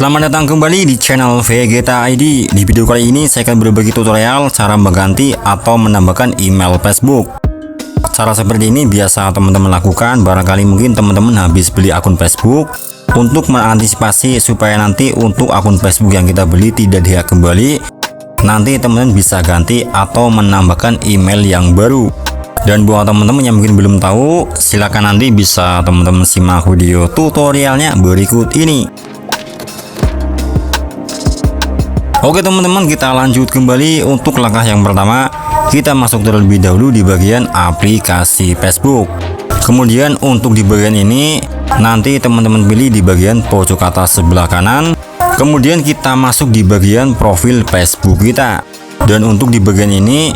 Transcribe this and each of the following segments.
Selamat datang kembali di channel Vegeta ID. Di video kali ini saya akan berbagi tutorial cara mengganti atau menambahkan email Facebook. Cara seperti ini biasa teman-teman lakukan barangkali mungkin teman-teman habis beli akun Facebook. Untuk mengantisipasi supaya nanti untuk akun Facebook yang kita beli tidak dihack kembali, nanti teman-teman bisa ganti atau menambahkan email yang baru. Dan buat teman-teman yang mungkin belum tahu, silakan nanti bisa teman-teman simak video tutorialnya berikut ini. Oke teman-teman, kita lanjut kembali. Untuk langkah yang pertama, kita masuk terlebih dahulu di bagian aplikasi Facebook. Kemudian untuk di bagian ini nanti teman-teman pilih di bagian pojok atas sebelah kanan. Kemudian kita masuk di bagian profil Facebook kita. Dan untuk di bagian ini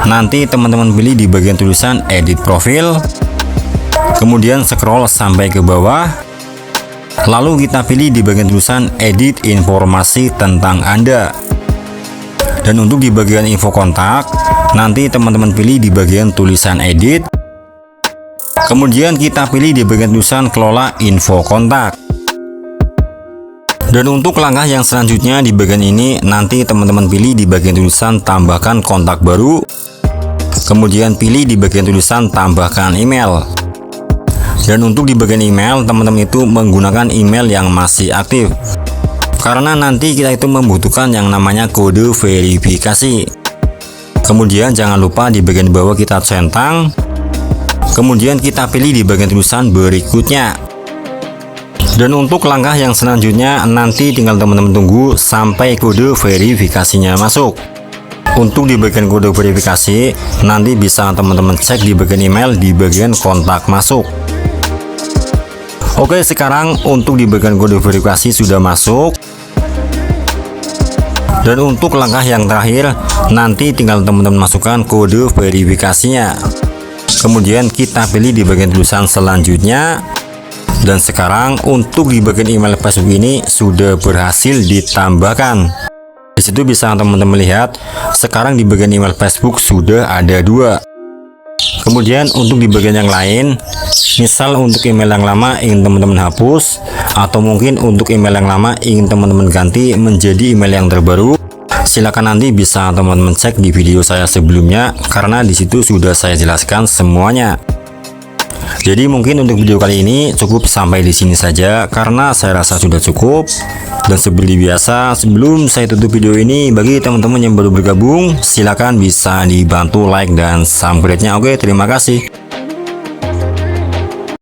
nanti teman-teman pilih di bagian tulisan edit profil. Kemudian scroll sampai ke bawah. Lalu kita pilih di bagian tulisan edit informasi tentang Anda. Dan untuk di bagian info kontak, nanti teman-teman pilih di bagian tulisan edit. Kemudian kita pilih di bagian tulisan kelola info kontak. Dan untuk langkah yang selanjutnya di bagian ini, nanti teman-teman pilih di bagian tulisan tambahkan kontak baru. Kemudian pilih di bagian tulisan tambahkan email. Dan untuk di bagian email, teman-teman itu menggunakan email yang masih aktif. Karena nanti kita itu membutuhkan yang namanya kode verifikasi. Kemudian jangan lupa di bagian bawah kita centang. Kemudian kita pilih di bagian tulisan berikutnya. Dan untuk langkah yang selanjutnya, nanti tinggal teman-teman tunggu sampai kode verifikasinya masuk. Untuk di bagian kode verifikasi, nanti bisa teman-teman cek di bagian email di bagian kontak masuk. Oke, sekarang untuk di bagian kode verifikasi sudah masuk. Dan untuk langkah yang terakhir, nanti tinggal teman-teman masukkan kode verifikasinya. Kemudian kita pilih di bagian tulisan selanjutnya. Dan sekarang untuk di bagian email Facebook ini sudah berhasil ditambahkan. Di situ bisa teman-teman lihat, sekarang di bagian email Facebook sudah ada 2. Kemudian untuk di bagian yang lain, misal untuk email yang lama ingin teman-teman hapus, atau mungkin untuk email yang lama ingin teman-teman ganti menjadi email yang terbaru, silakan nanti bisa teman-teman cek di video saya sebelumnya, karena di situ sudah saya jelaskan semuanya. Jadi mungkin untuk video kali ini cukup sampai di sini saja, karena saya rasa sudah cukup. Dan seperti biasa, sebelum saya tutup video ini, bagi teman-teman yang baru bergabung, silakan bisa dibantu like dan subscribe-nya. Oke, terima kasih.